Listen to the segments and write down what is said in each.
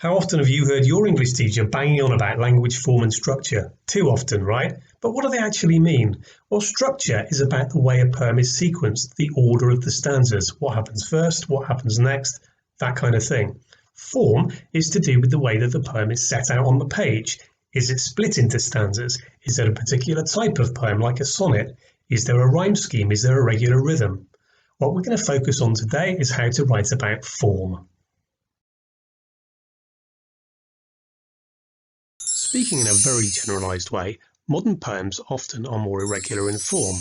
How often have you heard your English teacher banging on about language form and structure? Too often, right? But what do they actually mean? Well, structure is about the way a poem is sequenced, the order of the stanzas, what happens first, what happens next, that kind of thing. Form is to do with the way that the poem is set out on the page. Is it split into stanzas? Is there a particular type of poem, like a sonnet? Is there a rhyme scheme? Is there a regular rhythm? What we're going to focus on today is how to write about form. Speaking in a very generalised way, modern poems often are more irregular in form.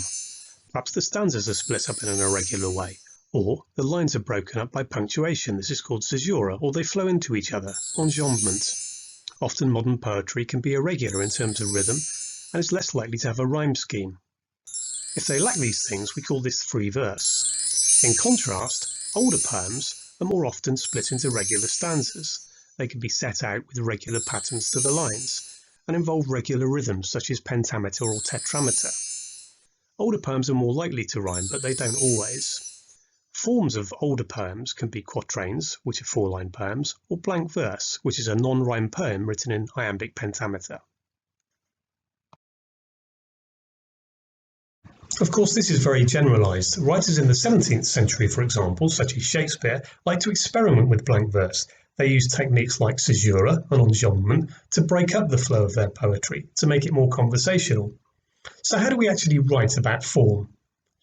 Perhaps the stanzas are split up in an irregular way, or the lines are broken up by punctuation. This is called caesura, or they flow into each other, enjambment. Often modern poetry can be irregular in terms of rhythm and is less likely to have a rhyme scheme. If they lack these things, we call this free verse. In contrast, older poems are more often split into regular stanzas. They can be set out with regular patterns to the lines and involve regular rhythms such as pentameter or tetrameter. Older poems are more likely to rhyme, but they don't always. Forms of older poems can be quatrains, which are 4-line poems, or blank verse, which is a non-rhyme poem written in iambic pentameter. Of course, this is very generalised. Writers in the 17th century, for example, such as Shakespeare, liked to experiment with blank verse. They used techniques like caesura and enjambment to break up the flow of their poetry, to make it more conversational. So how do we actually write about form?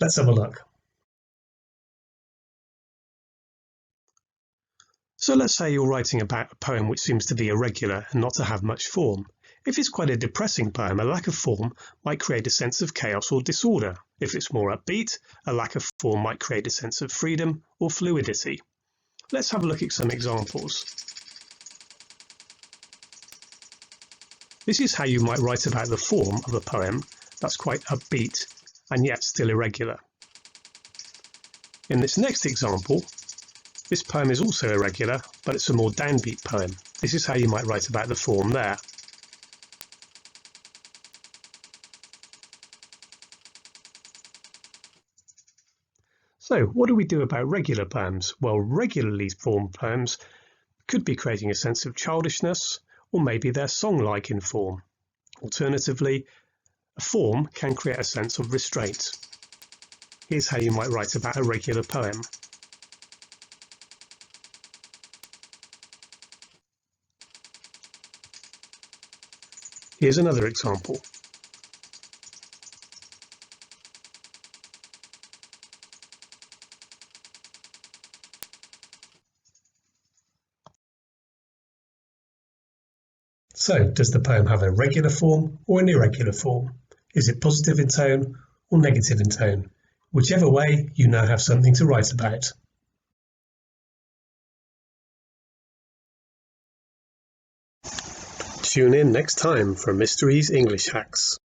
Let's have a look. So let's say you're writing about a poem which seems to be irregular and not to have much form. If it's quite a depressing poem, a lack of form might create a sense of chaos or disorder. If it's more upbeat, a lack of form might create a sense of freedom or fluidity. Let's have a look at some examples. This is how you might write about the form of a poem that's quite upbeat and yet still irregular. In this next example, this poem is also irregular, but it's a more downbeat poem. This is how you might write about the form there. So, what do we do about regular poems? Well, regularly formed poems could be creating a sense of childishness, or maybe they're song-like in form. Alternatively, a form can create a sense of restraint. Here's how you might write about a regular poem. Here's another example. So, does the poem have a regular form or an irregular form? Is it positive in tone or negative in tone? Whichever way, you now have something to write about. Tune in next time for Mr.E's English Hacks.